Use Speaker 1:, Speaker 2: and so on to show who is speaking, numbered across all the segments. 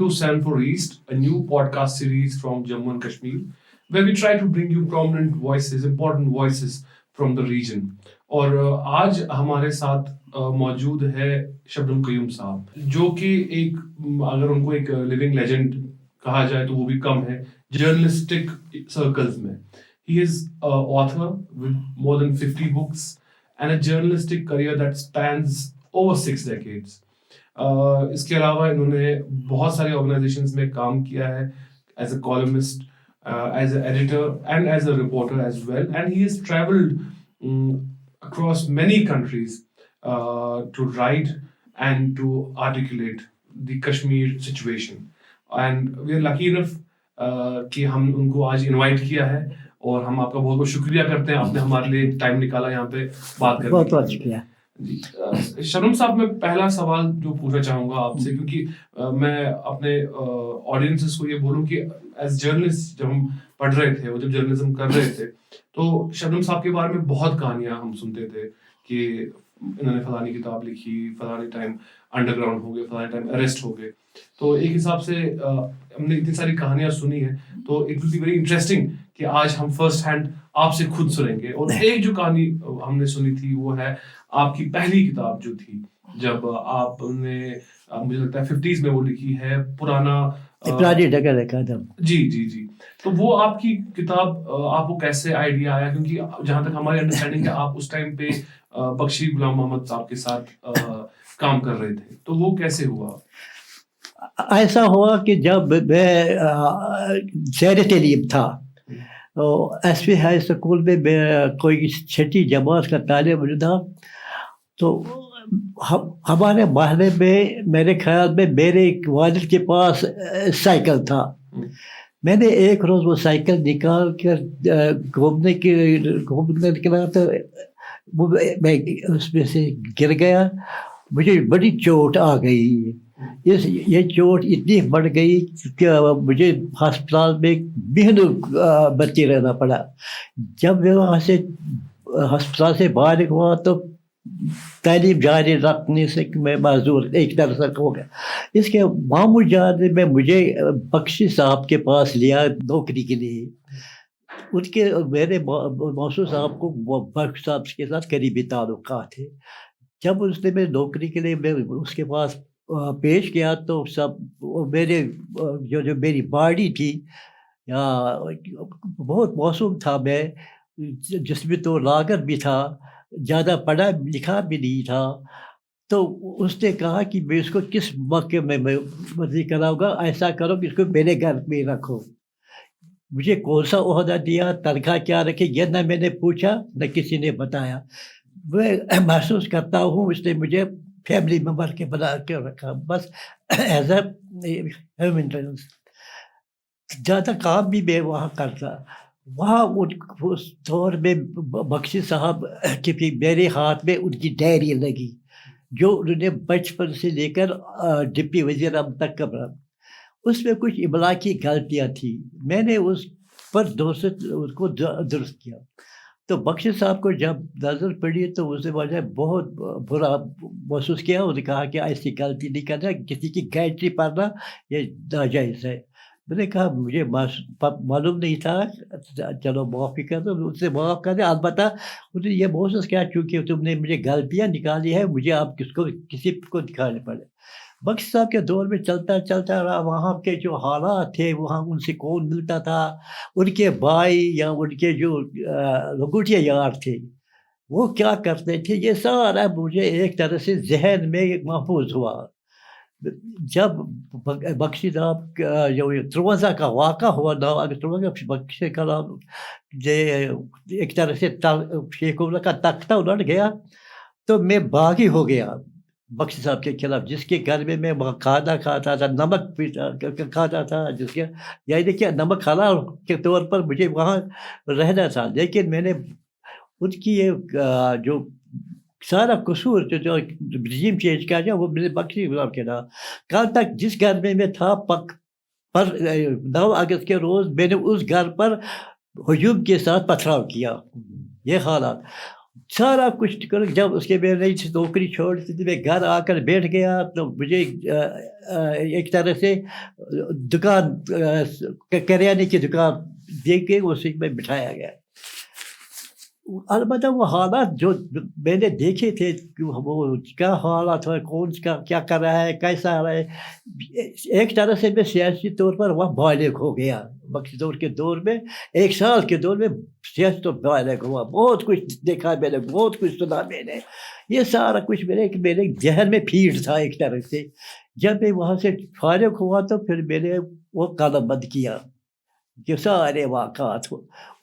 Speaker 1: to Sanford East, a new podcast series from Jammu and Kashmir, where we try to bring you prominent voices, important voices from the region. اور آج ہمارے ساتھ موجود ہے شبنم قیوم صاحب، جو کہ ایک اگر ان کو ایک لیونگ لیجنڈ کہا جائے تو وہ بھی کم ہے جرنلسٹک سرکلز میں. He is an author with more than 50 books and a journalistic career that spans over 6 decades. اس کے علاوہ انہوں نے بہت سارے آرگنائزیشنز میں کام کیا ہے as a columnist, as a editor and as a reporter as well, and he has travelled across many countries to write and to articulate the Kashmir situation. And we are lucky enough کہ ہم ان کو آج invite کیا ہے, اور ہم آپ کا بہت بہت شکریہ کرتے ہیں, آپ نے ہمارے لیے ٹائم نکالا یہاں پہ بات کرنے.
Speaker 2: بہت بہت شکریہ.
Speaker 1: شبنم صاحب, میں پہلا سوال جو پوچھنا چاہوں گا آپ سے, کیونکہ میں اپنے آڈینسز کو یہ بولوں کہ ایز جرنلسٹ جب ہم پڑھ رہے تھے, وہ جب جرنلزم کر رہے تھے, تو شبنم صاحب کے بارے میں بہت کہانیاں ہم سنتے تھے کہ انہوں نے فلانی کتاب لکھی, فلانی ٹائم انڈر گراؤنڈ ہو گئے, فلانی ٹائم اریسٹ ہو گئے. تو ایک حساب سے ہم نے اتنی ساری کہانیاں سنی ہیں, تو it will be very interesting کہ آج ہم فرسٹ ہینڈ آپ سے خود سنیں گے. اور ایک جو کہانی ہم نے سنی تھی وہ ہے آپ کی پہلی کتاب جو تھی, جب آپ نے مجھے لگتا ہے 50s میں وہ لکھی ہے, پرانا جی. تو وہ آپ کی کتاب آپ کو کیسے آئیڈیا آیا, کیونکہ جہاں تک ہماری انڈرسٹینڈنگ ہے آپ اس ٹائم پہ بخشی غلام محمد صاحب کے ساتھ کام کر رہے تھے, تو وہ کیسے ہوا؟
Speaker 2: ایسا ہوا کہ جب میں زیر تعلیم تھا, ایس پی ہائی اسکول میں کوئی 6ٹھی جماعت کا طالب علم تھا, تو ہمارے محلے میں میرے خیال میں میرے والد کے پاس سائیکل تھا. میں نے ایک روز وہ سائیکل نکال کر گھومنے نکلا تو میں اس میں سے گر گیا, مجھے بڑی چوٹ آ گئی. یہ چوٹ اتنی بڑھ گئی کہ مجھے ہسپتال میں مہینوں بھرتی رہنا پڑا. جب میں وہاں سے ہسپتال سے باہر ہوا تو تعلیم جاری رکھنے سے میں معذور ایک طرح سے ہو گیا. اس کے ماموں جان نے مجھے بخشی صاحب کے پاس لیا نوکری کے لیے. ان کے میرے موصو صاحب کو بخش صاحب کے ساتھ قریبی تعلقات تھے. جب اس نے میں نوکری کے لیے میں اس کے پاس پیش کیا تو سب میرے جو میری باڈی تھی بہت موسوم تھا, میں جس میں تو لاگت بھی تھا, زیادہ پڑھا لکھا بھی نہیں تھا. تو اس نے کہا کہ میں اس کو کس موقع میں مرضی کراؤں گا, ایسا کرو کہ اس کو میرے گھر میں رکھو. مجھے کون سا عہدہ دیا, تنخواہ کیا رکھے, یہ نہ میں نے پوچھا نہ کسی نے بتایا. میں محسوس کرتا ہوں اس نے مجھے فیملی ممبر کے بنا کے رکھا, بس ایز اے مینٹیننس. زیادہ کام بھی میں وہاں کرتا. وہاں اس دور میں بخشی صاحب کے میرے ہاتھ میں ان کی ڈائری لگی جو انہوں نے بچپن سے لے کر ڈپٹی وزیر اعظم تک کا. اس میں کچھ املا کی غلطیاں تھیں, میں نے اس پر اس کو درست کیا. تو بخشی صاحب کو جب نظر پڑی تو اس نے مجھے بہت برا محسوس کیا. انہوں نے کہا کہ ایسی غلطی نہیں کرنا, کسی کی گائیڈری پڑھنا یہ ناجائز ہے. میں نے کہا مجھے معلوم نہیں تھا, چلو معافی کر دو, اس سے معاف کر دیں. البتہ انہوں نے یہ محسوس کیا چونکہ تم نے مجھے غلطیاں نکالی ہے, مجھے اب کسی کو نکالنے پڑے. بخش صاحب کے دور میں چلتا رہا. وہاں کے جو حالات تھے, وہاں ان سے کون ملتا تھا, ان کے بھائی یا ان کے جو لگوٹیا یار تھے وہ کیا کرتے تھے, یہ سارا مجھے ایک طرح سے ذہن میں محفوظ ہوا. جب بخشی صاحب جو 53 کا واقعہ ہوا, 9 اگست بخشی کا ایک طرح سے شیخ عمر کا تختہ الٹ گیا, تو میں باغی ہو گیا بخشی صاحب کے خلاف, جس کے گھر میں کھانا کھاتا تھا, نمک کھاتا تھا, جس کے یعنی کہ نمک حلال کے طور پر مجھے وہاں رہنا تھا. لیکن میں نے ان کی جو سارا قصور جو رجیم چینج کیا جائے وہ میرے بخشی صاحب کے نام. کل تک جس گھر میں تھا پر 9 اگست کے روز میں نے اس گھر پر ہجوم کے ساتھ پتھراؤ کیا. یہ حالات سارا کچھ کر جب اس کے میں نے نوکری چھوڑ دی تھی، میں گھر آ کر بیٹھ گیا تو مجھے ایک طرح سے دکان کریانے کی دکان دے کے اسی میں بٹھایا گیا. البتہ وہ حالات جو میں نے دیکھے تھے کہ وہ کیا حالات ہے، کون کیا کر رہا ہے، کیسا ہے، ایک طرح سے میں سیاسی طور پر وہاں بالغ ہو گیا. بخشی دور کے دور میں، ایک سال کے دور میں سیاسی طور پر بالغ ہوا. بہت کچھ دیکھا میں نے، بہت کچھ سنا میں نے. یہ سارا کچھ میرے ذہن میں فیڈ تھا ایک طرح سے. جب میں وہاں سے فارغ ہوا تو پھر میں نے وہ قلم بند کیا، یہ سارے واقعات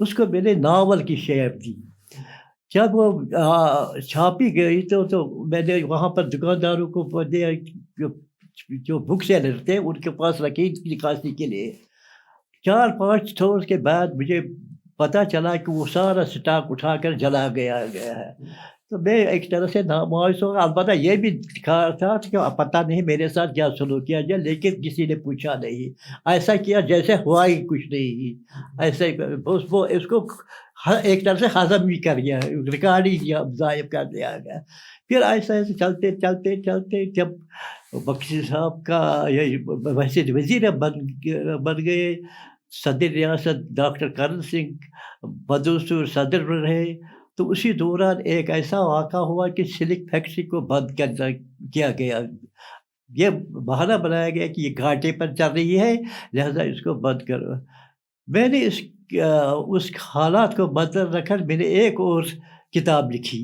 Speaker 2: اس کو میں نے ناول کی شیپ دی. جب وہ چھاپی گئی تو میں نے وہاں پر دکانداروں کو دیا، جو بک سیلر تھے ان کے پاس رکھی نکاسی کے لیے. 4-5 اسٹور کے بعد مجھے پتہ چلا کہ وہ سارا سٹاک اٹھا کر جلا گیا ہے. تو میں ایک طرح سے نامعاوض ہو گیا. البتہ یہ بھی دکھا تھا کہ پتہ نہیں میرے ساتھ کیا سلوک کیا جائے، لیکن کسی نے پوچھا نہیں. ایسا کیا جیسے ہوا ہی کچھ نہیں. ایسے اس کو ایک طرح سے ہضم بھی کر گیا، ریکارڈنگ ضائع کر دیا گیا. پھر ایسا ایسے چلتے جب بخشی صاحب کا یہ وزیر بن گئے، صدر ریاست ڈاکٹر کرن سنگھ بدستور صدر رہے، تو اسی دوران ایک ایسا واقعہ ہوا کہ سلک فیکٹری کو بند کیا گیا. یہ بہانہ بنایا گیا کہ یہ گھاٹے پر چل رہی ہے، لہذا اس کو بند کرو. میں نے اس حالات کو بدل رکھ کر میں نے ایک اور کتاب لکھی،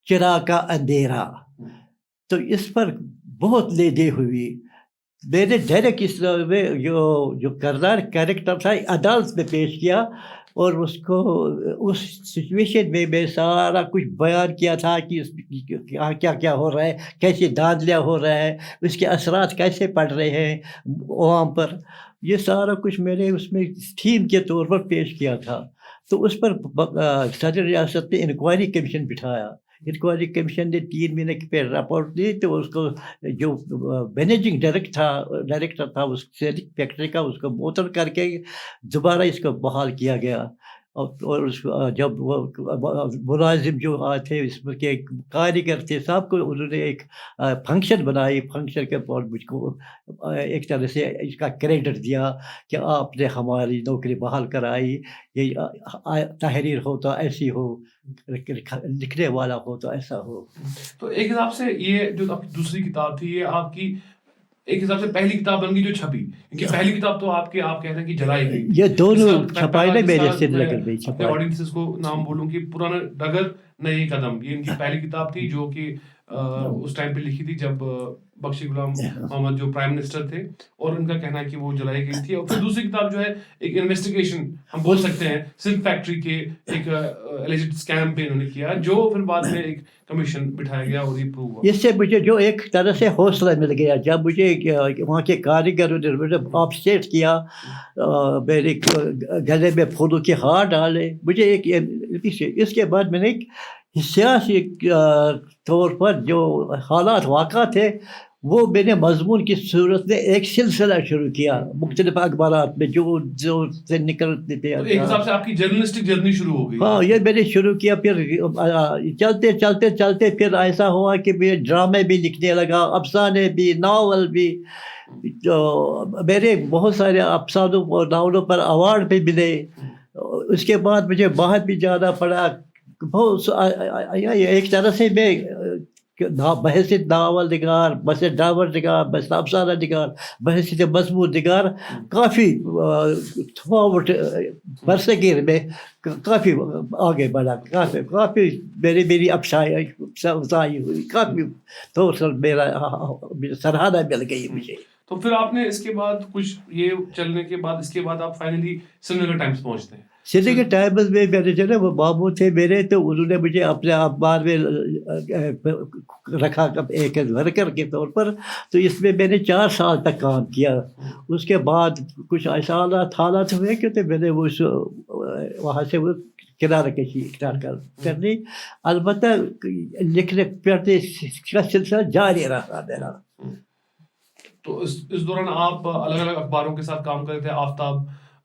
Speaker 2: چراغ کا اندھیرا. تو اس پر بہت لے دے ہوئی. میں نے ڈائریکٹ اس میں جو کردار کریکٹر تھا عدالت میں پیش کیا، اور اس کو اس سچویشن میں سارا کچھ بیان کیا تھا کہ کیا کیا ہو رہا ہے، کیسے دھاندلیاں ہو رہا ہے، اس کے اثرات کیسے پڑ رہے ہیں عوام پر. یہ سارا کچھ میں نے اس میں تھیم کے طور پر پیش کیا تھا. تو اس پر صدر ریاست نے انکوائری کمیشن بٹھایا. انکوائری کمیشن نے 3 مہینے پہ رپورٹ دی. تو اس کو جو مینیجنگ ڈائریکٹر تھا اس فیکٹری کا، اس کو معطل کر کے دوبارہ اس کو بحال کیا گیا. اور اس جب وہ ملازم جو تھے، اس میں کے کاریگر تھے، سب کو انہوں نے ایک فنکشن بنائی. فنکشن کے بعد مجھ کو ایک طرح سے اس کا کریڈٹ دیا کہ آپ نے ہماری نوکری بحال کرائی. یہ تحریر ہو تو ایسی ہو، لکھنے والا ہو تو ایسا ہو.
Speaker 1: تو ایک حساب سے یہ جو آپ کی دوسری کتاب تھی، یہ آپ کی ایک حساب سے پہلی کتاب بن گئی جو چھپی، کیونکہ پہلی کتاب تو آپ کہتے ہیں کہ جلائی گئی.
Speaker 2: یہ دونوں چھپائی نہیں میرے سے لگ گئی.
Speaker 1: اپنے آڈینسز کو نام بولوں کہ پرانا ڈگر نئی قدم، یہ ان کی پہلی کتاب تھی جو کہ اس ٹائم پہ لکھی تھی جب بخشی غلام محمد جو پرائم منسٹر تھے، اور ان کا کہنا ہے کہ وہ جلائی گئی تھی. اور پھر دوسری کتاب جو ہے ایک انویسٹیگیشن ہم بول سکتے ہیں سلک فیکٹری کے ایک اللیجڈ اسکیم پہ انہوں نے کیا، جو پھر بعد میں ایک کمیشن بٹھایا گیا اور یہ پروو ہوا.
Speaker 2: اس سے مجھے جو ایک طرح سے حوصلہ مل گیا جب مجھے وہاں کے کاریگروں نے آپسیٹ کیا، میرے گلے میں پھولوں کے ہار ڈالے. مجھے ایک اس کے بعد میں نے ایک سیاسی طور پر جو حالات واقع تھے وہ میں نے مضمون کی صورت میں ایک سلسلہ شروع کیا مختلف اخبارات میں جو سے نکلتے تھے.
Speaker 1: ایک حساب سے آپ کی جرنلسٹک جرنی شروع ہو گئی.
Speaker 2: ہاں، یہ میں نے شروع کیا. پھر چلتے پھر ایسا ہوا کہ میں ڈرامے بھی لکھنے لگا، افسانے بھی، ناول بھی. تو میرے بہت سارے افسانوں اور ناولوں پر ایوارڈ بھی ملے. اس کے بعد مجھے باہر بھی جانا پڑا. بہت ایک طرح سے میں بحثیت ناول نگار، بحثیت ڈرامہ نگار، بحثیت افسانہ نگار، بحثیت مضمون نگار کافی برصغیر میں کافی آگے بڑھا. کافی میری افزائی ہوئی، کافی طور سے میرا سراہنا مل گئی مجھے.
Speaker 1: تو پھر آپ نے اس کے بعد کچھ یہ چلنے کے بعد اس کے بعد آپ فائنلی سری نگر ٹائمز پہنچتے ہیں.
Speaker 2: سری نگر ٹائمز میں میرے جو ہے وہ ماموں تھے میرے، تو انہوں نے مجھے اپنے اخبار میں رکھا ایک ورکر کے طور پر. تو اس میں میں نے 4 سال تک کام کیا. اس کے بعد کچھ ایسا حالات ہوئے کہ میں نے وہاں سے وہ کنارہ کشی اختیار کر لی. البتہ لکھنے پڑھنے کا سلسلہ جاری رہا میرا.
Speaker 1: تو اس دوران آپ الگ الگ اخباروں کے ساتھ کام کرتے تھے، آفتاب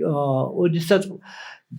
Speaker 2: 19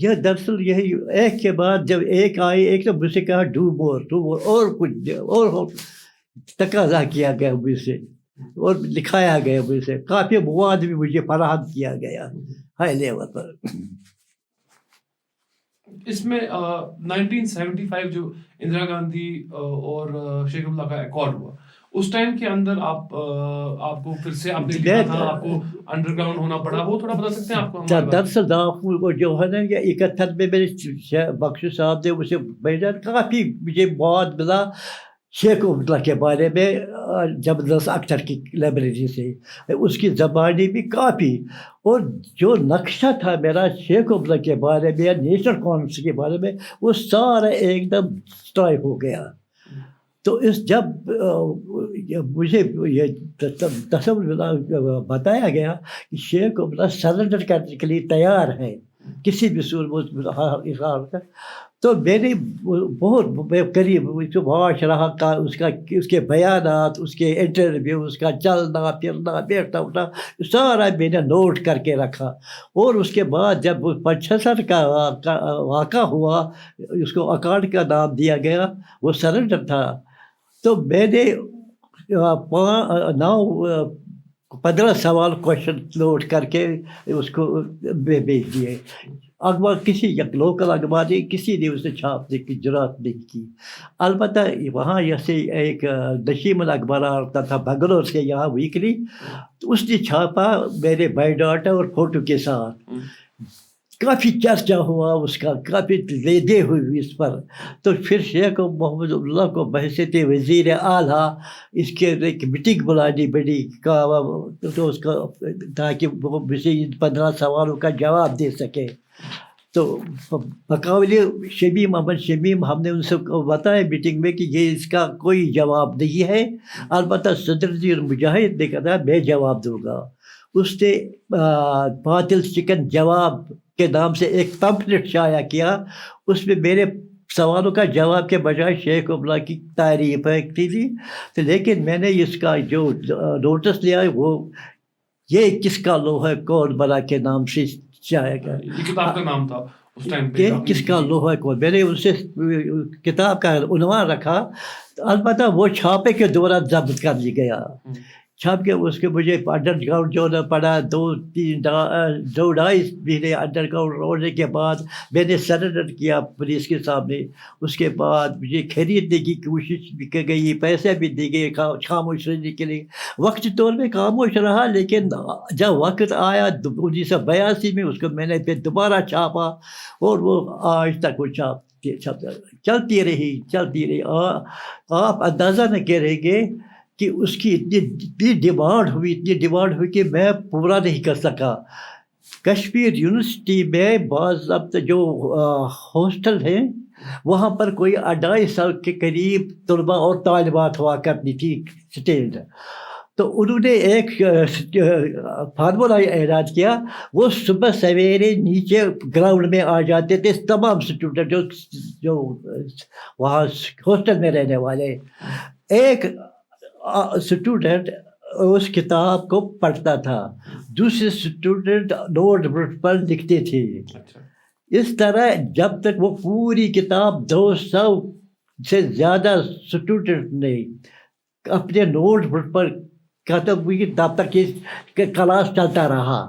Speaker 2: یہ دراصل یہی ایک کے بعد جب ایک آئی، ایک تو مجھ سے کہا ڈو مور اور کچھ اور تقاضا کیا گیا مجھ سے اور لکھایا گیا مجھ سے، کافی مواد بھی مجھے فراہم کیا گیا ہائی لیول پر.
Speaker 1: اس میں 1975 جو اندرا گاندھی اور شیخ عبداللہ کا ایکارڈ ہوا، اس ٹائم کے اندر آپ کو پھر سے آپ نے لکھا تھا، آپ کو انڈر گراؤنڈ ہونا پڑا، وہ تھوڑا بتا سکتے ہیں آپ کو؟
Speaker 2: دراصل جو ہے نا یہ 71 میں میرے بخش صاحب نے مجھے بھیجا، کافی مجھے مواد ملا شیخ عبداللہ کے بارے میں زبردست اختر کی لائبریری سے، اس کی زبانی بھی کافی، اور جو نقشہ تھا میرا شیخ عبداللہ کے بارے میں یا نیشنل کانفرنس کے بارے میں، وہ سارا ایک دم اسٹرائک ہو گیا. تو جب مجھے یہ تصور بتایا گیا کہ شیخ عبداللہ سرنڈر کرنے کے لیے تیار ہے کسی بھی صورت، تو میں نے بہت قریب اس کو واش رہا کا، اس کے بیانات، اس کے انٹرویو، اس کا چلنا پھرنا بیٹھنا اٹھنا سارا میں نے نوٹ کر کے رکھا. اور اس کے بعد جب 75 کا واقعہ ہوا، اس کو اکارڈ کا نام دیا گیا، وہ سرنڈر تھا، تو میں نے 15 سوال کوشچن نوٹ کر کے اس کو بھیج دیے. اخبار کسی لوکل اخبار نے کسی نے اسے چھاپنے کی جرات نہیں کی. البتہ وہاں جیسے ایک نشیم الاخبار آتا تھا بنگلور سے یہاں ویکلی، تو اس نے چھاپا میرے بائی ڈاٹا اور فوٹو کے ساتھ. کافی چرچا ہوا اس کا، کافی لیدے ہوئی اس پر. تو پھر شیخ محمد اللہ کو بحیثیت وزیر اعلیٰ اس کے ایک میٹنگ بلانی بڑی تو اس کا، تاکہ وہ مجھے ان 15 سوالوں کا جواب دے سکے. تو بقول شمیم احمد شمیم ہم نے ان سے بتایا میٹنگ میں کہ یہ اس کا کوئی جواب نہیں ہے، البتہ صدر جی مجاہد نے کہا میں جواب دوں گا. اس نے باطل چکن جواب کے نام سے ایک پمفلٹ شائع کیا، اس میں میرے سوالوں کا جواب کے بجائے شیخ عبداللہ کی تعریف تھی. تو لیکن میں نے اس کا جو نوٹس لیا وہ یہ کس کا لوہا کون بنا کے نام سے شائع کیا.
Speaker 1: یہ کتاب کا نام تھا اس ٹائم پہ،
Speaker 2: کس کا لوہا کون. میں نے اس سے کتاب کا عنوان رکھا، البتہ وہ چھاپے کے دوران ضبط کر لی گیا. چھاپ کے اس کے مجھے انڈر گراؤنڈ جونا پڑا، 2-2.5 مہینے انڈر گراؤنڈ رونے کے بعد میں نے سرنڈر کیا پولیس کے سامنے. اس کے بعد مجھے خریدنے کی کوشش بھی کی گئی، پیسے بھی دی گئے خاموش رہنے کے لیے. وقت طور میں خاموش رہا، لیکن جب وقت آیا 1982 میں اس کو میں نے پھر دوبارہ چھاپا، اور وہ آج تک وہ چلتی رہی. آپ اندازہ نہ کریں گے کہ اس کی اتنی ڈیمانڈ ہوئی کہ میں پورا نہیں کر سکا. کشمیر یونیورسٹی میں باضابطہ جو ہاسٹل ہیں وہاں پر کوئی 250 کے قریب طلباء اور طالبات ہوا کرتی تھی اسٹینڈ. تو انہوں نے ایک فارمولہ اعلان کیا، وہ صبح سویرے نیچے گراؤنڈ میں آ جاتے تھے تمام اسٹوڈنٹ جو وہاں ہاسٹل میں رہنے والے. ایک اسٹوڈنٹ اس کتاب کو پڑھتا تھا، دوسرے اسٹوڈنٹ نوٹ بک پر لکھتے تھے. اس طرح جب تک وہ پوری کتاب 200 سے زیادہ اسٹوڈنٹ نے اپنے نوٹ بک پر ختم ہوئی تب تک یہ کلاس چلتا رہا.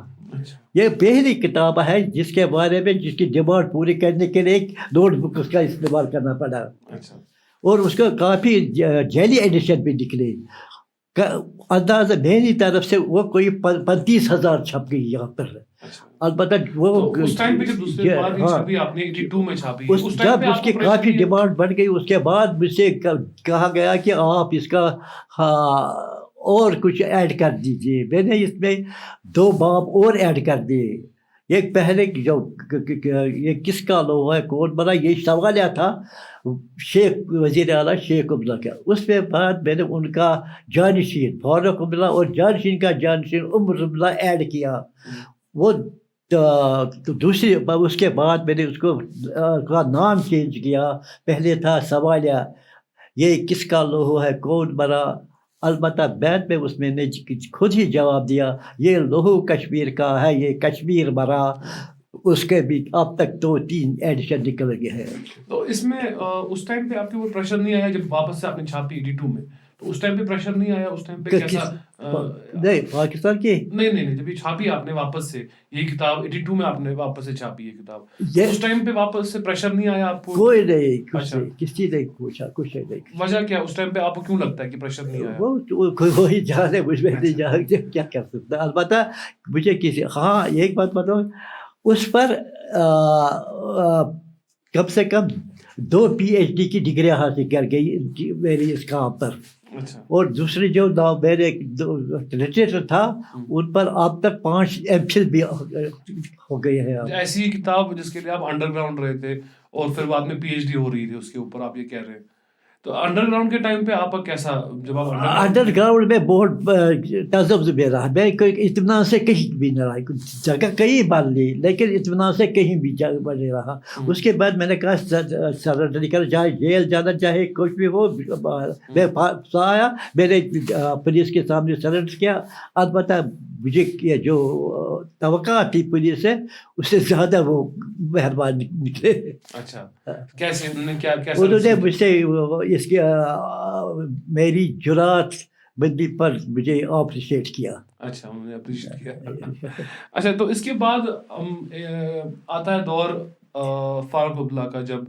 Speaker 2: یہ پہلی کتاب ہے جس کے بارے میں جس کی ڈیمانڈ پوری کرنے کے لیے ایک نوٹ بک اس کا استعمال کرنا پڑا. اور اس کا کافی جعلی ایڈیشن بھی نکلے. اندازہ میری طرف سے وہ کوئی 35,000 چھپ گئی یہاں پر. البتہ وہ جب اس کی کافی ڈیمانڈ بڑھ گئی، اس کے بعد مجھ سے کہا گیا کہ آپ اس کا اور کچھ ایڈ کر دیجیے. میں نے اس میں 2 باب اور ایڈ کر دیے. ایک پہلے جو یہ کس کا لوہا ہے کون بنا، یہ سوالیہ تھا شیخ وزیر اعلیٰ شیخ عبداللہ کا. اس کے بعد میں نے ان کا جانشین فاروق عبداللہ اور جانشین کا جانشین عمر عبداللہ ایڈ کیا. وہ دوسری اس کے بعد میں نے اس کا نام چینج کیا. پہلے تھا سوالیہ یہ کس کا لوہا ہے کون بنا، البتہ بعد میں اس میں نے خود ہی جواب دیا یہ لوہو کشمیر کا ہے، یہ کشمیر برا. اس کے بھی اب تک 2-3 ایڈیشن نکل گئے ہیں.
Speaker 1: تو اس میں اس ٹائم پہ آپ کے اوپر پریشر نہیں آیا جب واپس سے آپ نے چھاپی 82 میں؟ تو اس ٹائم پہ پریشر نہیں آیا اس ٹائم پہ کیسا؟
Speaker 2: نہیں پاکستان کی
Speaker 1: نہیں جب یہ چھاپی آپ نے واپس سے یہ کتاب 82 میں آپ نے واپس سے چھاپی یہ کتاب، اس ٹائم پہ واپس سے پریشر نہیں آیا آپ کو؟
Speaker 2: کوئی نہیں، کسی نے پوچھا کچھ نہیں.
Speaker 1: وجہ کیا اس ٹائم پہ آپ کو کیوں لگتا ہے کہ پریشر نہیں آیا؟
Speaker 2: وہی جانے مجھ میں نہیں جانے کیا کر سکتا. البتہ مجھے کسی ہاں ایک بات بتاؤ، اس پر کم سے کم 2 PhD کی ڈگریاں حاصل کر گئی میری اس کام پر. اور دوسری جو میرے لٹریچر تھا ان پر اب تک 5 MPhil بھی ہو گئے ہیں.
Speaker 1: ایسی کتاب جس کے لیے آپ انڈر گراؤنڈ رہے تھے اور پھر بعد میں PhD ہو رہی تھی اس کے اوپر، آپ یہ کہہ رہے ہیں. تو انڈر گراؤنڈ کے ٹائم پہ آپ کا کیسا، جب آپ
Speaker 2: انڈر گراؤنڈ میں بہت تذبذب میں رہا، میں کوئی اطمینان سے کہیں بھی نہ رہا. جگہ کہیں بن لی لیکن اطمینان سے کہیں بھی بنے رہا. اس کے بعد میں نے کہا سرنڈر کر، چاہے جیل جانا چاہے کچھ بھی ہو. میں آیا، میں نے پولیس کے سامنے سرنڈر کیا. البتہ مجھے یہ جو توقع تھی پولیس سے اس سے زیادہ وہ مہربان نکلے.
Speaker 1: اچھا کیسے
Speaker 2: انہوں نے مجھ سے اس کی میری جرات بندی پر مجھے اپریشیٹ کیا.
Speaker 1: اچھا انہوں نے اپریشیٹ کیا. اچھا تو اس کے بعد آتا ہے دور فاروق عبداللہ کا، جب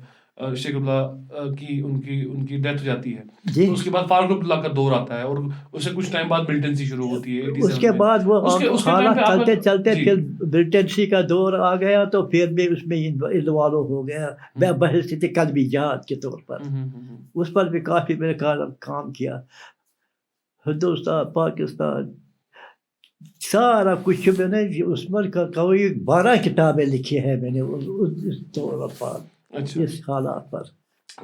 Speaker 1: شیخ عبداللہ کی ان کی ڈیتھ ہو جاتی ہے. تو اس کے بعد فاروق عبداللہ کا دور آتا ہے اور اس سے کچھ ٹائم بعد ملٹنسی شروع ہوتی ہے.
Speaker 2: اس کے بعد وہ حالات چلتے چلتے پھر ملٹنسی کا دور آ گیا تو پھر بھی اس میں انوالو ہو گیا بحثیت قلبی جہاد کے طور پر. اس پر بھی کافی میں نے کام کیا. ہندوستان، پاکستان، سارا کچھ میں نے اس پر کوئی 12 کتابیں لکھی ہیں میں نے اس دور پر، اس حالات پر.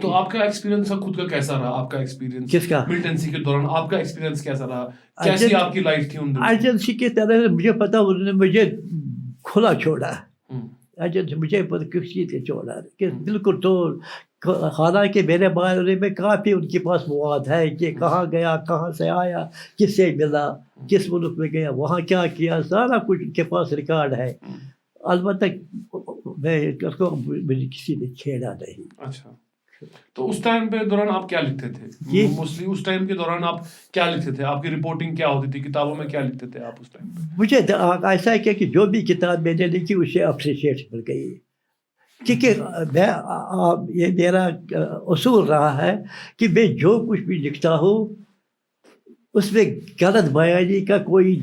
Speaker 1: تو آپ کا ایکسپیرینس خود کا کیسا رہا؟ آپ کا ایکسپیرینس
Speaker 2: کس کا؟
Speaker 1: ملٹنسی کے دوران آپ کا ایکسپیرینس کیسا رہا؟ کیسی آپ کی لائف تھی ان دنوں؟
Speaker 2: ایجنسی کی طرح سے مجھے پتا انہوں نے مجھے کھلا چھوڑا. ایجنسی مجھے کسی نے چھوڑا کہ بالکل. تو حالانکہ میرے بارے میں کافی ان کے پاس مواد ہے کہ کہاں گیا، کہاں سے آیا، کس سے ملا، کس ملک میں گیا، وہاں کیا کیا، سارا کچھ ان کے پاس ریکارڈ ہے. البتہ مجھے کسی نے چھیڑا نہیں.
Speaker 1: اچھا تو اس ٹائم پہ دوران آپ کیا لکھتے تھے؟ موسٹلی اس ٹائم کے دوران آپ کیا لکھتے تھے؟ آپ کی رپورٹنگ کیا ہوتی تھی؟ کتابوں میں کیا لکھتے تھے آپ اس ٹائم پہ؟
Speaker 2: مجھے ایسا ہے کہ جو بھی کتاب میں نے لکھی اسے اپریشیٹ مل گئی. کیونکہ یہ میرا اصول رہا ہے کہ میں جو کچھ بھی لکھتا ہوں اس میں غلط بیانی کا کوئی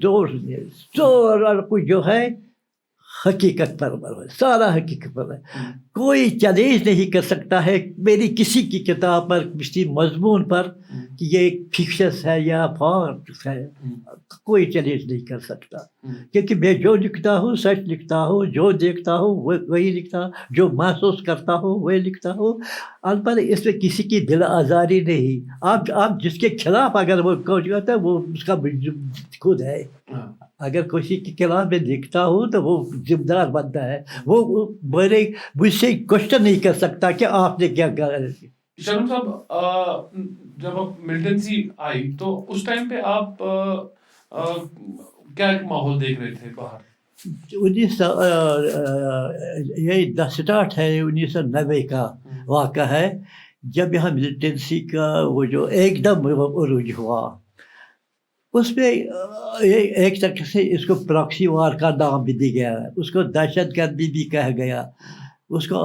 Speaker 2: دور نہیں. سارا کچھ جو ہے حقیقت پر ہے، سارا حقیقت پر ہے. کوئی چیلنج نہیں کر سکتا ہے میری کسی کی کتاب پر، کسی مضمون پر کہ یہ فکشس ہے یا فارس ہے. کوئی چیلنج نہیں کر سکتا کیونکہ میں جو لکھتا ہوں سچ لکھتا ہوں، جو دیکھتا ہوں وہی لکھتا ہوں، جو محسوس کرتا ہوں وہی لکھتا ہوں. البتہ اس میں کسی کی دل آزاری نہیں. آپ جس کے خلاف اگر وہ کچھ کرتا ہے وہ اس کا خود ہے. اگر کسی کے خلاف میں لکھتا ہوں تو وہ ذمہ دار بنتا ہے. وہ مجھ سے کوشچن نہیں کر سکتا کہ آپ نے کیا کہا.
Speaker 1: شرم صاحب جب آپ ملٹنسی آئی تو اس ٹائم پہ آپ کیا ماحول دیکھ رہے تھے باہر؟
Speaker 2: 1990 ہے 1990 کا واقعہ ہے جب یہاں ملٹنسی کا وہ جو ایک دم عروج ہوا. اس میں ایک طرح سے اس کو پراکسی وار کا نام بھی دیا گیا، اس کو دہشت گردی بھی کہا گیا، اس کو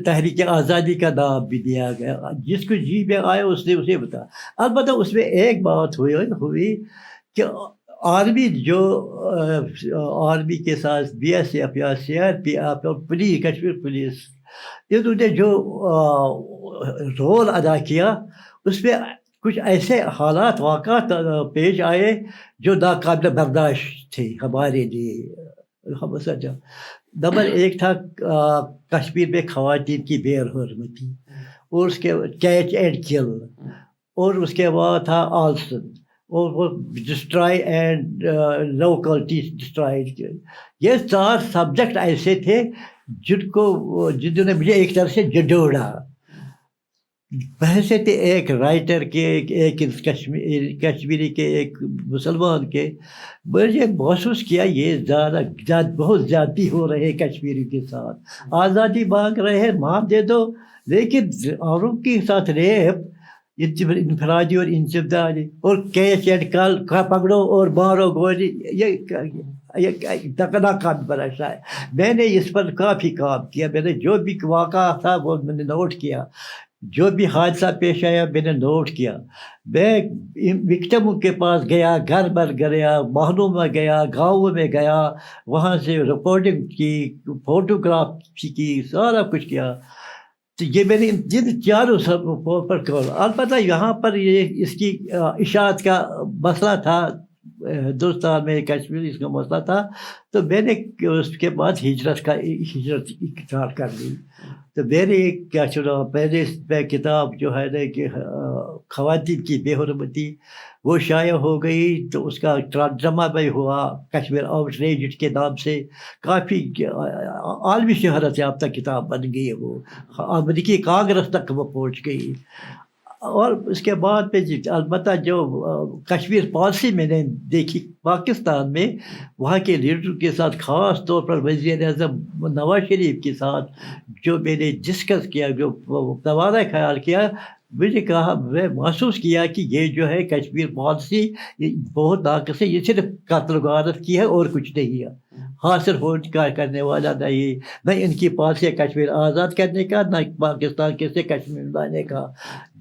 Speaker 2: تحریک آزادی کا نام بھی دیا گیا. جس کو جی میں آیا اس نے اسے بتا. البتہ اس میں ایک بات ہوئی کہ آرمی کے ساتھ BSF یا CRPF اور پولیس، کشمیر پولیس، انہوں نے جو رول ادا کیا اس میں کچھ ایسے حالات واقعات پیش آئے جو ناقابل برداشت تھے ہمارے لیے. نمبر 1 تھا کشمیر میں خواتین کی بے حرمتی، اور اس کے کیچ اینڈ کل، اور اس کے بعد تھا آلسن، اور وہ ڈسٹرائی اینڈ لوکلٹی ڈسٹرائی. یہ 4 سبجیکٹ ایسے تھے جنہوں نے مجھے ایک طرح سے جھنجھوڑا. بحث تھے ایک رائٹر کے، ایک کشمیری کے، ایک مسلمان کے. مجھے محسوس کیا یہ بہت زیادتی ہو رہے ہیں کشمیری کے ساتھ. آزادی مانگ رہے ہیں، معاف دے دو، لیکن اوروں کے ساتھ ریپ، انفرادی اور انسدادی اور کیش اینڈ کال کا پکڑو اور مارو گولی، یہ تقنا کام بناتا ہے. میں نے اس پر کافی کام کیا. میں نے جو بھی واقعہ تھا وہ میں نے نوٹ کیا، جو بھی حادثہ پیش آیا میں نے نوٹ کیا. میں وکٹموں کے پاس گیا، گھر بھر گیا، محلوں میں گیا، گاؤں میں گیا، وہاں سے رپورٹنگ کی، فوٹوگراف کی، سارا کچھ کیا. تو یہ میں نے جن چاروں سب پر کال. البتہ یہاں پر یہ اس کی اشاعت کا مسئلہ تھا، ہندوستان میں کشمیر اس کا مسئلہ تھا. تو میں نے اس کے بعد ہجرت اختیار کر لی. تو میں نے کیا چنا، پہلے کتاب جو ہے نا کہ خواتین کی بے حرمتی، وہ شائع ہو گئی. تو اس کا ترجمہ بھی ہوا کشمیر آؤٹ ریج کے نام سے. کافی عالمی شہرت یافتہ کتاب بن گئی ہے. وہ امریکی کانگریس تک وہ پہنچ گئی. اور اس کے بعد پہ البتہ جو کشمیر پالیسی میں نے دیکھی پاکستان میں، وہاں کے لیڈر کے ساتھ، خاص طور پر وزیر اعظم نواز شریف کے ساتھ جو میں نے ڈسکس کیا، جو تبادلہ خیال کیا، مجھے کہا، میں محسوس کیا کہ یہ جو ہے کشمیر پالیسی بہت ناقص ہے. یہ صرف قتل و غارت کی ہے اور کچھ نہیں ہے. حاصل کرنے والا نہیں. نہ ان کی پالیسی ہے کشمیر آزاد کرنے کا، نہ پاکستان کے سے کشمیر لانے کا.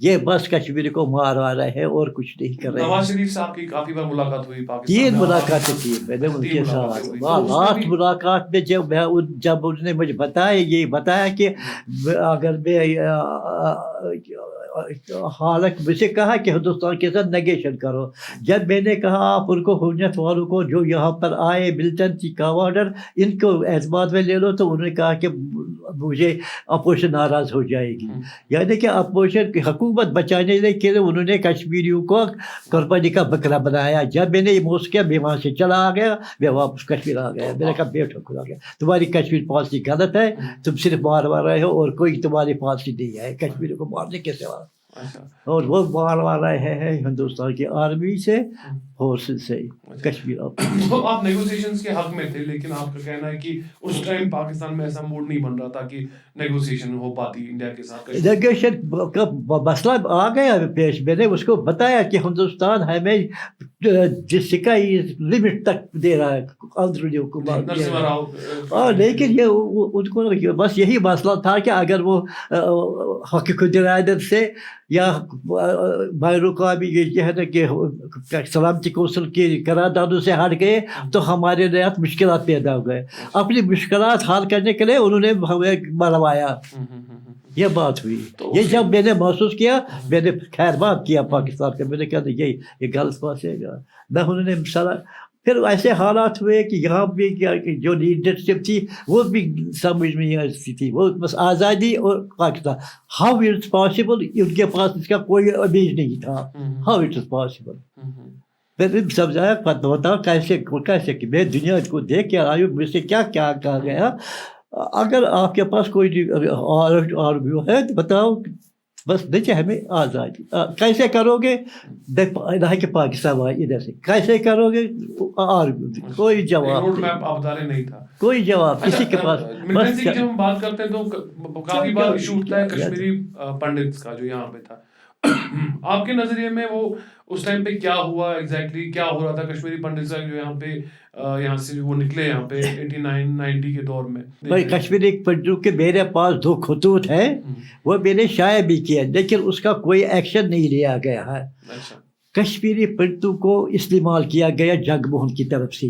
Speaker 2: یہ بس کشمیر کو مارا رہے ہیں اور کچھ نہیں کر رہے.
Speaker 1: نواز شریف صاحب کی کافی بار ملاقات ہوئی پاکستان
Speaker 2: 3 ملاقاتیں کی میں نے ان کے ساتھ. لاسٹ ملاقات میں جب انہوں نے مجھے یہ بتایا کہ اگر میں حالت مجھ سے کہا کہ ہندوستان کے ساتھ نیگیشن کرو. جب میں نے کہا آپ ان کو حجت والوں کو جو یہاں پر آئے ملٹنٹ کمانڈر، ان کو اعتماد میں لے لو، تو انہوں نے کہا کہ مجھے اپوزیشن ناراض ہو جائے گی. یعنی کہ اپوزیشن کی حکومت بچانے کے لیے انہوں نے کشمیریوں کو قربانی کا بکرا بنایا. جب میں نے یہ محسوس کیا، میں وہاں سے چلا آ گیا، میں واپس کشمیر آ گیا. میں نے کہا بیٹھو، کھلا گیا، تمہاری کشمیر پالیسی غلط ہے، تم صرف مار رہے ہو اور کوئی تمہاری پالیسی نہیں ہے کشمیریوں کو مارنے کے سوا. اور وہ مار رہے ہیں ہندوستان کی آرمی سے، فورسز سے کشمیر.
Speaker 1: آپ نیگوسیشنز کے حق میں تھے، لیکن آپ کا کہنا ہے کہ اس ٹائم پاکستان میں ایسا موڈ نہیں بن رہا تھا کہ نیگوسیشن ہو پاتی انڈیا کے ساتھ.
Speaker 2: نیگوسیشن کا مسئلہ آ گیا پیش. میں نے اس کو بتایا کہ ہندوستان ہمیں جس کا لمٹ تک دے رہا ہے اندرونی حکومت، لیکن یہ ان کو بس یہی مسئلہ تھا کہ اگر وہ حق خود ارادت سے یا بین الاقوامی یہ ہے نا کہ سلامتی کونسل کی قراردادوں سے ہٹ گئے تو ہمارے لیے مشکلات پیدا ہو گئے. اپنی مشکلات حل کرنے کے لیے انہوں نے ہمیں مروایا. یہ بات ہوئی. یہ جب میں نے محسوس کیا، میں نے خیر بات کیا پاکستان کا. میں نے کہا یہ غلط بات ہے نہ. انہوں نے پھر ایسے حالات ہوئے کہ یہاں بھی جو لیڈرشپ تھی وہ بھی سمجھ میں نہیں آتی تھی. وہ بس آزادی اور پاکستان، ہاؤ اٹس پاسبل. ان کے پاس اس کا کوئی امیج نہیں تھا. How it's possible. میں نے سمجھایا، بتاؤ کیسے کہ میں دنیا کو دیکھ کے آئی ہوں، مجھ سے کیا کیا کہا گیا. اگر آپ کے پاس کوئی آرگیو ہے تو بتاؤ. بس دیکھیے ہمیں آزادی کیسے کرو گے، نہ کہ پاکستان ادھر سے کیسے کرو گے. کوئی جواب
Speaker 1: نہیں تھا،
Speaker 2: کوئی جواب کسی کے پاس.
Speaker 1: بس جب ہم بات کرتے ہیں تو کافی بار ایشو اٹھتا ہے کشمیری پنڈتس کا جو یہاں پہ تھا. آپ کے نظریے میں وہ اس ٹائم پہ کیا ہوا، ایگزیکٹلی کیا ہو رہا تھا کشمیری پنڈتس کا جو یہاں سے وہ نکلے یہاں پہ 89-90 کے دور میں؟
Speaker 2: بھائی کشمیری پنڈتوں کے میرے پاس 2 خطوط ہیں، وہ میں نے شائع بھی کیا، لیکن اس کا کوئی ایکشن نہیں لیا گیا ہے. کشمیری پنڈتوں کو استعمال کیا گیا جگ موہن کی طرف سے.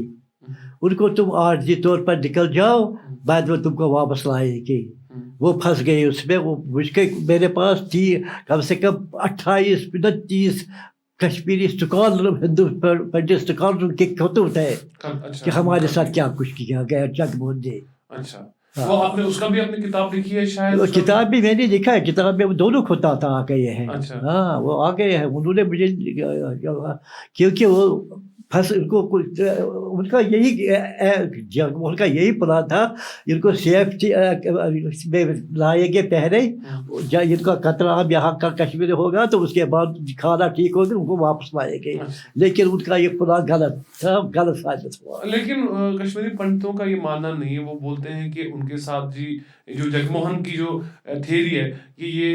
Speaker 2: ان کو تم عارضی طور پر نکل جاؤ، بعد میں تم کو واپس لائیں گے. وہ پھنس گئے اس میں. وہ مجھ کے میرے پاس تھی کم سے کم 28-29 کشمیری ہندو پنڈت اسکالر کے خطوط ہے کہ ہمارے ساتھ کیا کچھ کیا گیا جگ موہن نے.
Speaker 1: وہ آپ نے اس کا بھی اپنی کتاب لکھی ہے شاید؟
Speaker 2: وہ کتاب بھی میں نے لکھا ہے. کتاب میں وہ دونوں خطوط آ گئے ہیں. ہاں وہ آ گئے ہیں. انہوں نے مجھے کیونکہ وہ پھنس ان کا یہی پلان تھا، ان کو سیفٹی میں لائیں گے پہلے، جب ان کا قتل عام یہاں کا کشمیر ہوگا تو اس کے بعد کھانا ٹھیک ہوگا ان کو واپس لائیں گے، لیکن ان کا یہ پلان غلط تھا، غلط ثابت ہوا۔
Speaker 1: لیکن کشمیری پنڈتوں کا یہ ماننا نہیں ہے، وہ بولتے ہیں کہ ان کے ساتھ جی جو جگموہن کی جو تھیری ہے کہ یہ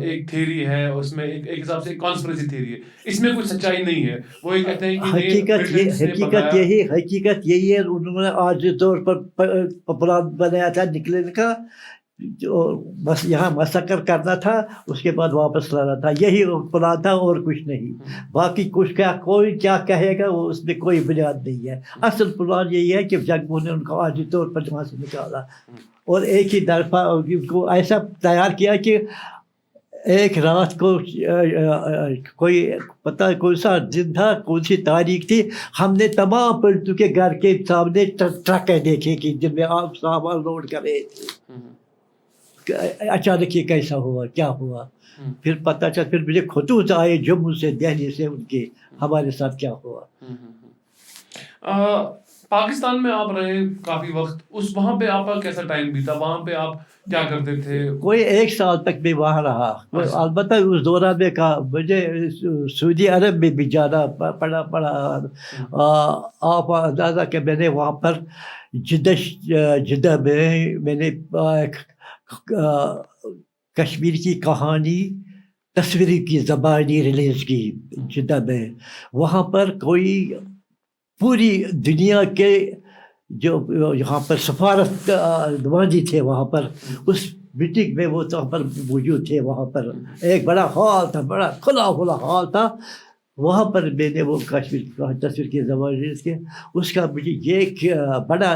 Speaker 1: ایک تھیری ہے، اس میں ایک حساب سے کانسپریسی تھیری ہے، اس میں کوئی سچائی نہیں ہے، وہ یہ کہتے ہیں کہ
Speaker 2: حقیقت یہی ہے، انہوں نے عارضی طور پر پلان بنایا تھا نکلنے کا، بس یہاں مسکر کرنا تھا، اس کے بعد واپس لانا تھا، یہی پلان تھا اور کچھ نہیں۔ باقی کچھ کوئی کیا کہے گا وہ اس میں کوئی بنیاد نہیں ہے۔ اصل پلان یہی ہے کہ جگموہن نے ان کو عارضی طور پر وہاں سے نکالا اور ایک ہی طرفہ ان کو ایسا تیار کیا کہ ایک رات کو کوئی پتہ کون سا دن تھا، کون سی تاریخ تھی، ہم نے تمام پنڈتوں کے گھر کے سامنے ٹرکیں دیکھیں کہ جن میں آپ سامان لوڈ کر رہے تھے۔ اچانک یہ کیسا ہوا، کیا ہوا، پھر پتہ چلا، پھر مجھے خطوط آئے جموں سے، دہلی سے، ان کے ہمارے ساتھ کیا ہوا۔
Speaker 1: پاکستان میں آپ رہے کافی وقت، وہاں پہ آپ کا کیسا ٹائم بیتا، وہاں پہ آپ کیا کرتے تھے؟
Speaker 2: کوئی 1 سال تک میں وہاں رہا، البتہ اس دوران میں کہا مجھے سعودی عرب میں بھی جانا پڑا۔ آپ اندازہ کہ میں نے وہاں پر جدہ میں نے کشمیر کی کہانی تصویری کی زبانی ریلیز کی جدہ میں۔ وہاں پر کوئی پوری دنیا کے جو یہاں پر سفارت نمائندے تھے وہاں پر، اس میٹنگ میں وہ وہاں پر موجود تھے۔ وہاں پر ایک بڑا ہال تھا، بڑا کھلا ہال تھا، وہاں پر میں نے وہ کشمیر تصویر کی زبان ریلیز کی۔ اس کا مجھے یہ بڑا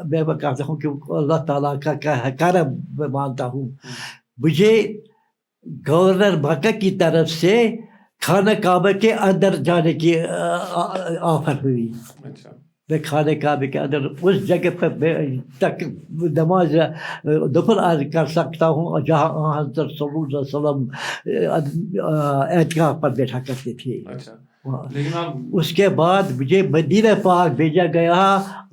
Speaker 2: میں کہتا ہوں کہ اللہ تعالیٰ کا کرم میں مانتا ہوں، مجھے گورنر مکہ کی طرف سے خانہ کعبہ کے اندر جانے کی آفر ہوئی۔ میں خانہ کعبہ کے اندر اس جگہ پر تک نماز دوپہر کر سکتا ہوں جہاں حضرت صلی اللہ علیہ وسلم اعتکاف پر بیٹھا کرتے تھے۔ اس کے بعد مجھے مدینہ پاک بھیجا گیا،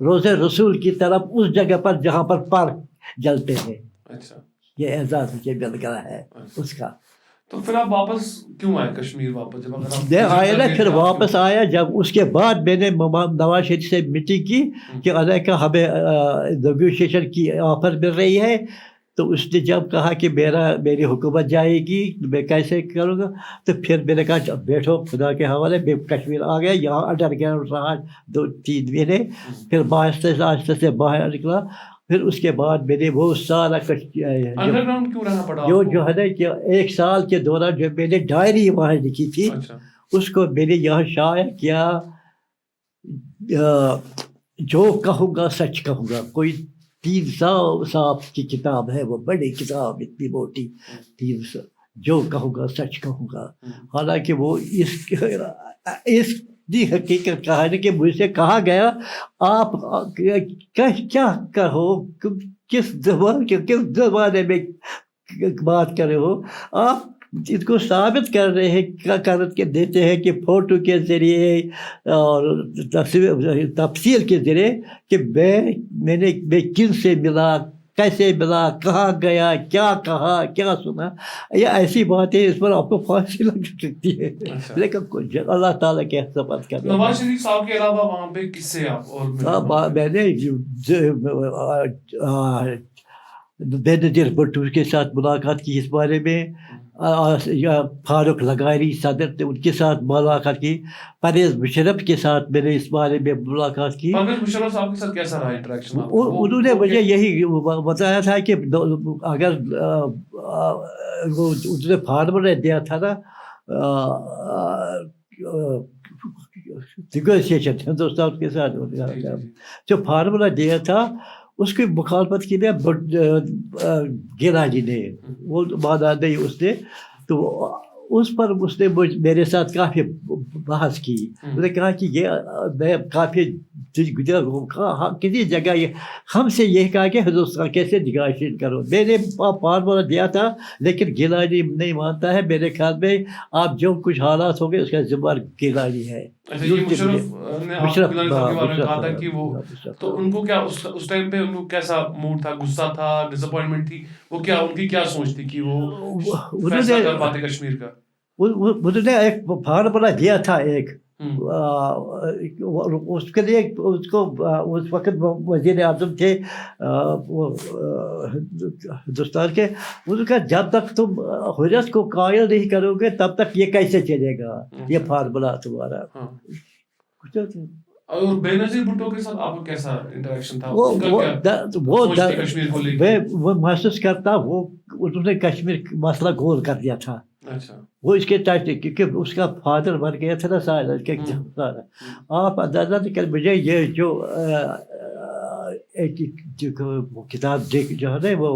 Speaker 2: روضہ رسول کی طرف، اس جگہ پر جہاں پر پارک جلتے ہیں۔ یہ اعزاز مجھے مل گیا ہے اس کا۔
Speaker 1: تو پھر آپ واپس کیوں آئے کشمیر؟ واپس جب
Speaker 2: میں آیا نا، پھر واپس آیا جب اس کے بعد میں نے نواز شریف سے میٹنگ کی کہ علیہ کا ہمیں نیگوشیشن کی آفر مل رہی ہے، تو اس نے جب کہا کہ میری حکومت جائے گی میں کیسے کروں گا، تو پھر میں نے کہا بیٹھو خدا کے حوالے، میں کشمیر آ گیا، یہاں انڈر گراؤنڈ رہا 2-3 مہینے، پھر آہستہ سے باہر نکلا۔ پھر اس کے بعد میں نے وہ سارا جو ہے نا کہ 1 سال کے دوران جو میں نے ڈائری وہاں لکھی تھی، اس کو میں نے یہاں شائع کیا۔ جو کہوں گا سچ کہوں گا، کوئی 300 صاحب کی کتاب ہے، وہ بڑی کتاب اتنی موٹی، 300 جو کہوں گا سچ کہوں گا۔ حالانکہ وہ اس حقیقت کہانی کہ مجھ سے کہا گیا آپ کیا کہو، کس زمانے میں بات کر رہے ہو، آپ اس کو ثابت کر رہے ہیں، کر کے دیتے ہیں کہ فوٹو کے ذریعے اور تفصیل کے ذریعے کہ میں کن سے ملا، کیسے ملا، کہاں گیا، کیا کہا، کیا سنا، یہ ایسی بات ہے اس پر آپ کو پھانسی لگ سکتی ہے، لیکن اللہ تعالیٰ کے سبق کرنا۔
Speaker 1: نواز شریف صاحب کے علاوہ وہاں پہ کس سے آپ اور
Speaker 2: میں نے بینظیر بھٹو کے ساتھ ملاقات کی، اس بارے میں فاروق لغاری صدر نے ان کے ساتھ ملاقات کی، پرویز مشرف کے ساتھ میں نے اس بارے میں ملاقات کی۔
Speaker 1: پرویز مشرف صاحب کے ساتھ کیسا رہا انٹریکشن؟
Speaker 2: انہوں نے مجھے یہی بتایا تھا کہ اگر انہوں نے فارمولہ دیا تھا نا نیگوشیشن ہندوستان کے ساتھ، جو فارمولہ دیا تھا اس کی مخالفت کی میں گیلانی نے، وہ مانا نہیں اس نے، تو اس پر اس نے میرے ساتھ کافی بحث کی۔ اس نے کہا کہ یہ میں کافی گزرا ہوں، کسی جگہ ہم سے یہ کہا کہ ہندوستان کیسے نیگوشیٹ کرو، میں نے فارمولہ دیا تھا لیکن گیلانی نہیں مانتا ہے، میرے خیال میں آپ جو کچھ حالات ہو گئے اس کا ذمہ گیلانی ہے۔
Speaker 1: اچھا یہ مشرف نے آپ
Speaker 2: مشرف
Speaker 1: گیلانی صاحب کے بارے میں
Speaker 2: مشرف
Speaker 1: کہا تھا کہ وہ تو ان کو کیا اس ٹائم پہ ان کو کیسا موڈ تھا, غصہ تھا, ڈس اپوائنٹمنٹ تھی, وہ کیا ان کی کیا سوچ تھی کہ وہ فیصلہ کر پاتے کشمیر کا؟
Speaker 2: انہوں نے ایک فارمولا دیا تھا ایک, اس کے لیے اس کو اس وقت وزیر اعظم تھے ہندوستان کے, ان کا جب تک تم حریت کو قائل نہیں کرو گے تب تک یہ کیسے چلے گا, یہ فارمولا تمہارا.
Speaker 1: اور بے نظیر بھٹو کے ساتھ آپ کا کیسا انٹریکشن تھا؟
Speaker 2: وہ محسوس کرتا وہ انہوں نے کشمیر مسئلہ گول کر دیا تھا. وہ اس کے تحت کیونکہ اس کا فادر مر گیا تھا نا سارا کے سارا. آپ اندازہ نہیں کر, مجھے یہ جو ایک کتاب جو ہے نا وہ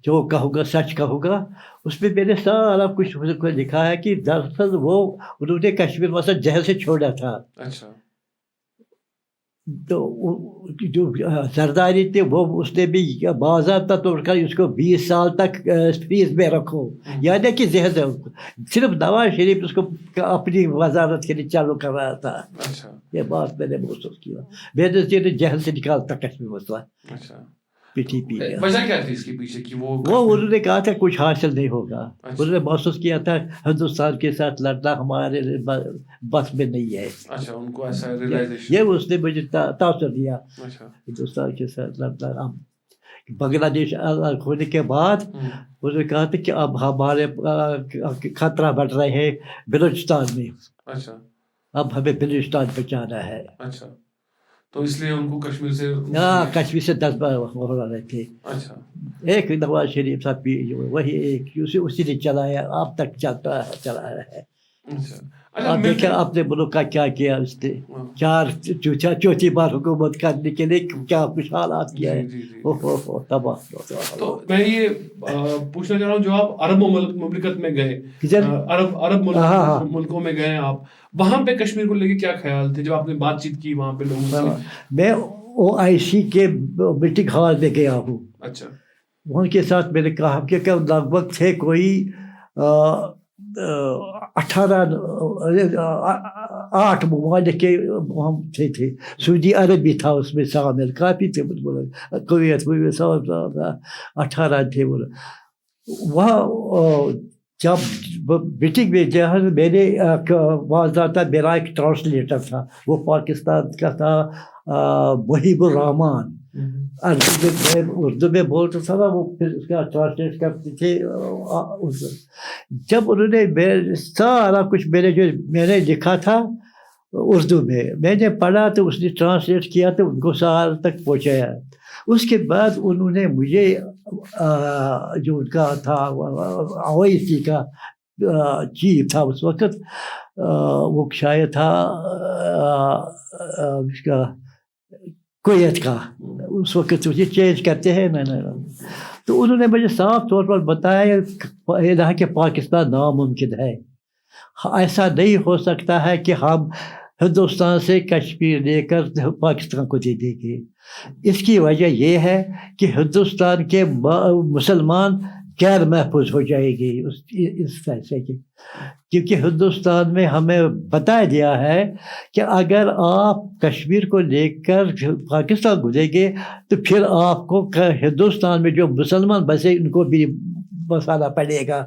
Speaker 2: جو کہوں گا سچ کہوں گا, اس میں میں نے سارا کچھ لکھا ہے کہ دراصل وہ انہوں نے کشمیر مسئلہ جہل سے چھوڑا تھا. تو جو زرداری تھے وہ اس نے بھی باضابطہ طور پر اس کو 20 سال تک فریز میں رکھو, یعنی کہ ذہن صرف نواز شریف اس کو اپنی وزارت کے لیے چالو کر رہا تھا. یہ بات میں نے محسوس کیا. بے نظیر نے جہل سے نکالتا کشمیر مسئلہ. پی ٹی پی
Speaker 1: وجہ کیا تھی اس کے پیچھے کہ وہ
Speaker 2: انہوں نے کہا تھا کچھ حاصل نہیں ہوگا. انہوں نے محسوس کیا تھا ہندوستان کے ساتھ لڑنا ہمارے بس میں نہیں ہے.
Speaker 1: اچھا ان کو ایسا ریلائزیشن,
Speaker 2: یہ اس نے مجھے تاثر دیا ہندوستان کے ساتھ لڑنا. بنگلہ دیش ہونے کے بعد انہوں نے کہا تھا کہ اب ہمارے خطرہ بڑھ رہے ہیں بلوچستان میں. اب ہمیں بلوچستان بچانا ہے.
Speaker 1: تو اس لیے ان کو کشمیر سے
Speaker 2: کشمیر سے 10 بار ہو رہے تھے. ایک نواز شریف صاحب بھی وہی ایک اسی نے چلایا, اب تک چلا ہے. آپ دیکھیں اپنے ملک کا کیا کیا اس نے, چوتھی بار حکومت کرنے کے لیے کیا کچھ حالات کیا ہے. تباہ.
Speaker 1: تو میں یہ پوچھنا چاہ رہا ہوں, جو آپ عرب مملکت میں گئے, عرب ملکوں میں گئے آپ, وہاں پہ کشمیر کو لے کے کیا خیال تھے جب آپ نے بات چیت کی وہاں پہ لوگوں سے؟
Speaker 2: میں OIC کے میٹنگ ہال میں گیا ہوں.
Speaker 1: اچھا.
Speaker 2: ان کے ساتھ میں نے کہا کہ لگ بھگ تھے کوئی 8 ممالک کے ہم تھے. سعودی عرب بھی تھا اس میں شامل, کافی تھے, کویت 18 تھے. وہاں جب میٹنگ میں جہاں میں نے باضابطہ میرا ایک ٹرانسلیٹر تھا, وہ پاکستان کا تھا محیب الرحمان. اردو میں بولتا تھا نا, وہ پھر اس کا ٹرانسلیٹ کرتے تھے. جب انہوں نے سارا کچھ میں نے لکھا تھا اردو میں نے پڑھا تو اس نے ٹرانسلیٹ کیا تو ان کو سارا تک پہنچایا. اس کے بعد انہوں نے مجھے جو ان کا تھا OIC کا چیف تھا اس وقت, وہ شاید تھا اس کا کویت کا, اس وقت مجھے چینج کرتے ہیں نا. تو انہوں نے مجھے صاف طور پر بتایا کہ پاکستان ناممکن ہے. ایسا نہیں ہو سکتا ہے کہ ہم ہندوستان سے کشمیر لے کر پاکستان کو دے دیں گے. اس کی وجہ یہ ہے کہ ہندوستان کے مسلمان غیر محفوظ ہو جائے گی اس فیصلے کی, کیونکہ ہندوستان میں ہمیں بتایا گیا ہے کہ اگر آپ کشمیر کو لے کر پاکستان کو دیں گے تو پھر آپ کو ہندوستان میں جو مسلمان بسے ان کو بھی بسانا پڑے گا.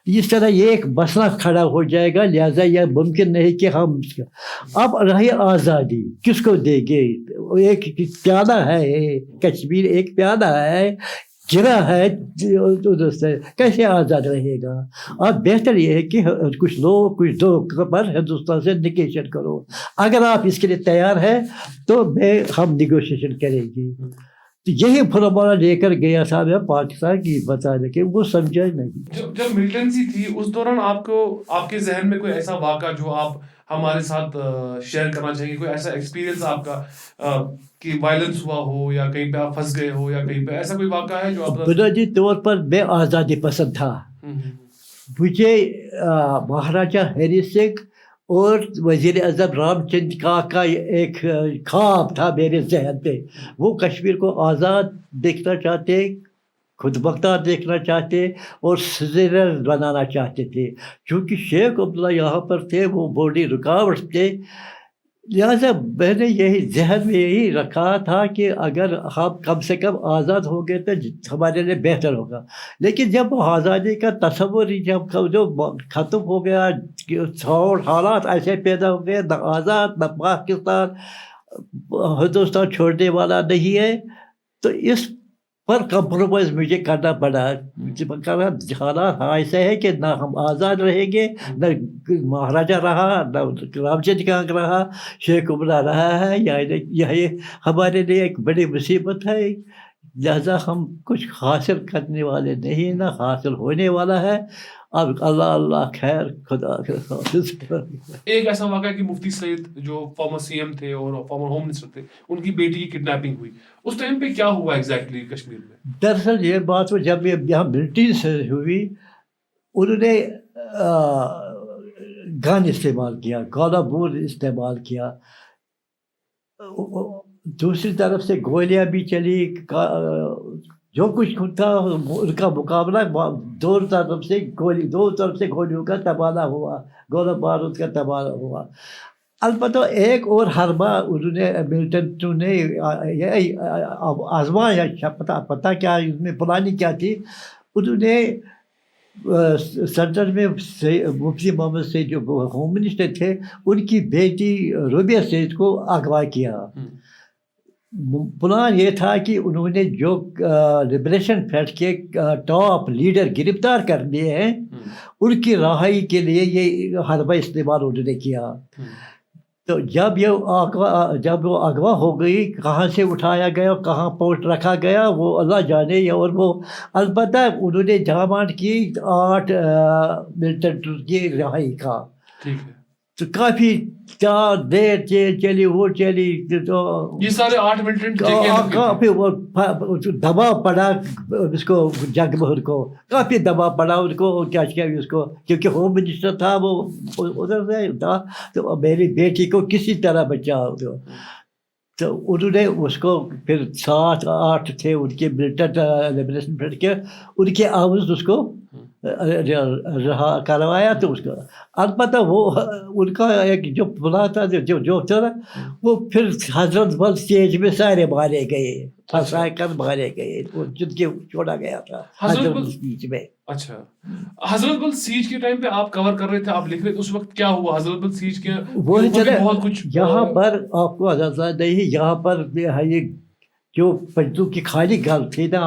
Speaker 2: اس طرح یہ ایک مسئلہ کھڑا ہو جائے گا. لہٰذا یہ ممکن نہیں کہ ہم اب رہی آزادی کس کو دیں گے. ایک پیادہ ہے کشمیر, ایک پیادہ ہے گرا ہے, کیسے آزاد رہے گا. اب بہتر یہ ہے کہ کچھ دو پر ہندوستان سے نیگوشیشن کرو. اگر آپ اس کے لیے تیار ہیں تو ہم نیگوشیشن کریں گے. تو یہی فارمولا لے کر گیا صاحب پاکستان کی بتانے کے, وہ سمجھا نہیں.
Speaker 1: جب ملٹنسی تھی اس دوران آپ کے ذہن میں کوئی ایسا واقعہ جو آپ ہمارے ساتھ شیئر کرنا چاہیے, کوئی ایسا ایکسپیرینس آپ کا کہ وائلنس ہوا ہو یا کہیں پہ آپ پھنس گئے ہو یا کہیں پہ ایسا کوئی واقعہ ہے جو آپ؟
Speaker 2: بنیادی طور پر میں آزادی پسند تھا. مجھے مہاراجہ ہری سنگھ اور وزیر اعظم رام چندر کا ایک خواب تھا میرے ذہن پہ. وہ کشمیر کو آزاد دیکھنا چاہتے, خود مختار دیکھنا چاہتے اور سزیرن بنانا چاہتے تھے. چونکہ شیخ عبداللہ یہاں پر تھے, وہ بڑی رکاوٹ تھے, لہٰذا میں نے یہی ذہن میں یہی رکھا تھا کہ اگر ہم کم سے کم آزاد ہو گئے تو ہمارے لیے بہتر ہوگا. لیکن جب وہ آزادی کا تصور ہی جب جو ختم ہو گیا, اور حالات ایسے پیدا ہو گئے, نہ آزاد نہ پاکستان ہندوستان چھوڑنے والا نہیں ہے, تو اس پر کمپرومائز مجھے کرنا پڑا. حالات ایسے ہے کہ نہ ہم آزاد رہیں گے, نہ مہاراجہ رہا, نہ رام چندر کانگ رہا, شیخ عمرہ رہا ہے. یہ ہمارے لیے ایک بڑی مصیبت ہے. لہذا ہم کچھ حاصل کرنے والے نہیں, نہ حاصل ہونے والا ہے. اب اللہ اللہ خیر, خدا
Speaker 1: ایک ایسا واقعہ کہ مفتی سعید جو فارمر سی ایم تھے اور فارمر ہوم منسٹر تھے, ان کی بیٹی کی کڈنیپنگ ہوئی, اس ٹائم پہ کیا ہوا ایگزیکٹلی کشمیر میں؟
Speaker 2: دراصل یہ بات وہ جب یہاں ملٹری سے ہوئی, انہوں نے گن استعمال کیا, گالا بول استعمال کیا. دوسری طرف سے گولیاں بھی چلی, جو کچھ تھا ان کا مقابلہ دو طرف سے گولیوں کا تبادلہ ہوا, گولہ بارود کا تبادلہ ہوا. البتہ ایک اور حربہ انہوں نے ملٹن نے آزمایا, پتہ کیا اس میں پلاننگ کیا تھی. انہوں نے سینٹر میں مفتی محمد سعید جو ہوم منسٹر تھے, ان کی بیٹی ربیہ سعید کو اغوا کیا. پلان یہ تھا کہ انہوں نے جو لبریشن فرنٹ کے ٹاپ لیڈر گرفتار کر لیے ہیں, ان کی رہائی کے لیے یہ حربہ استعمال انہوں نے کیا. تو جب وہ اغوا ہو گئی, کہاں سے اٹھایا گیا, کہاں پہنچ رکھا گیا, وہ اللہ جانے. اور وہ البتہ انہوں نے ڈیمانڈ کی 8 ملٹنٹ کی رہائی کا. تو کافی دیر چلی, وہ چلی, تو
Speaker 1: یہ سارے 8 ملٹنٹ
Speaker 2: کافی دباؤ پڑا اس کو, جنگ بہر کو کافی دباؤ پڑا ان کو. کیا اس کو, کیونکہ ہوم منسٹر تھا وہ ادھر سے تھا, تو میری بیٹی کو کسی طرح بچاؤ. تو انہوں نے اس کو پھر 7-8 تھے ان کے ملٹنٹ لبریشن فرنٹ کے, ان کے آواز اس کو رہا کروایا. تو اس کا البتہ وہ ان کا ایک جو پلا تھا, جو تھا وہ پھر حضرت بل اسٹیج میں سارے مارے گئے, پھنسا کر مارے گئے, جن کے چھوڑا گیا تھا حضرت بل اسٹیج میں.
Speaker 1: اچھا, حضرت بل سیج کے ٹائم پہ آپ کور کر رہے تھے, آپ لکھ رہے تھے, اس وقت کیا ہوا حضرت بل سیج کے؟
Speaker 2: وہی چلے بہت کچھ یہاں پر آپ کو حضرت نہیں, یہاں پر یہ جو پنجو کی خالی گھر تھی نا,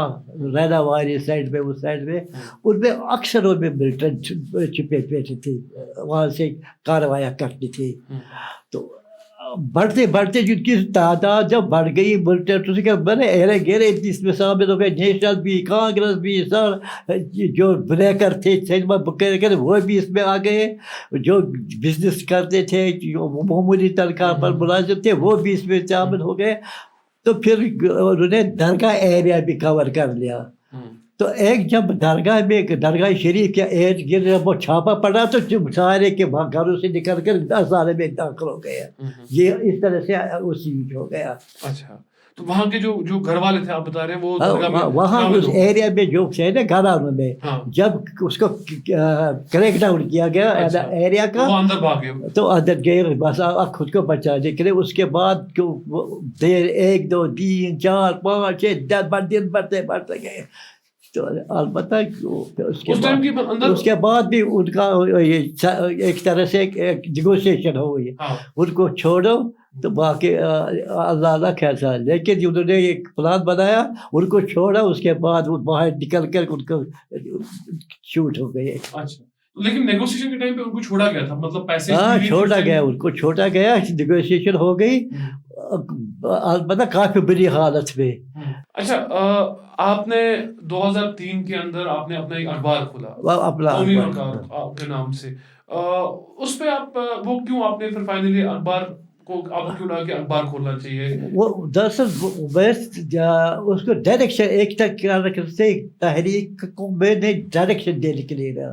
Speaker 2: رینا واری سائڈ میں, اس سائڈ میں, ان میں اکثر ان میں ملٹن چھپے بیٹھے تھے, وہاں سے کارروائیاں کرتی تھی. تو بڑھتے جن کی تعداد جب بڑھ گئی ملٹن, تو کیا بنے ایرے گیرے اس میں شامل ہو گئے, نیشنل بھی, کانگریس بھی, سر جو بریکر تھے سینما بکر وہ بھی اس میں آ گئے, جو بزنس کرتے تھے, جو معمولی تنخواہ پر ملازم تھے, وہ بھی اس میں شامل ہو گئے. تو پھر انہوں نے درگاہ ایریا بھی کور کر لیا. تو ایک جب درگاہ شریف کا ایریا وہ چھاپا پڑا, تو سارے کے گھروں سے نکل کر سارے میں داخل ہو گئے. یہ اس طرح سے سیج ہو گیا.
Speaker 1: اچھا, تو وہاں کے جو گھر والے تھے آپ بتا رہے ہیں, وہ
Speaker 2: وہاں اس ایریا میں جو ہے نا گھرانوں میں, جب اس کو کریک ڈاؤن کیا گیا ایریا کا, تو اندر گئے بس خود کو بچانے کے لیے. اس کے بعد دیر 1 2 3 4 5 6 10 دن بڑھتے گئے. تو البتہ اس کے بعد بھی ان کا ایک طرح سے نیگوشیشن ہو گئی, ان کو چھوڑو تو باقی اللہ خیر تھا. لیکن انہوں نے ایک پلان بنایا, ان کو چھوڑا, اس کے بعد وہ باہر نکل کر ان کو شوٹ ہو گئے.
Speaker 1: اچھا, لیکن نیگوشیشن کے ٹائم پہ ان کو چھوڑا گیا تھا, مطلب پیسے
Speaker 2: چھوڑا گیا, ان کو چھوڑا گیا, نیگوشیشن ہو گئی, البتہ کافی بری حالت میں.
Speaker 1: اچھا, آپ نے 2003 کے اندر آپ نے اپنا ایک اخبار کھولا, قومی وقار کے نام سے. اس پہ آپ وہ کیوں آپ نے پھر فائنلی اخبار کو آپ کو کیوں لگا کہ اخبار کھولنا چاہیے؟
Speaker 2: وہ دراصل اس کو ڈائریکشن ایک تک سے تحریک کو میں نے ڈائریکشن دینے کے لیے گیا.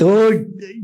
Speaker 2: 2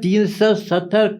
Speaker 2: 370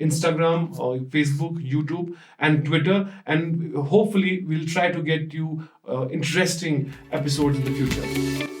Speaker 1: Instagram, Facebook, YouTube and Twitter, and hopefully we'll try to get you interesting episodes in the future.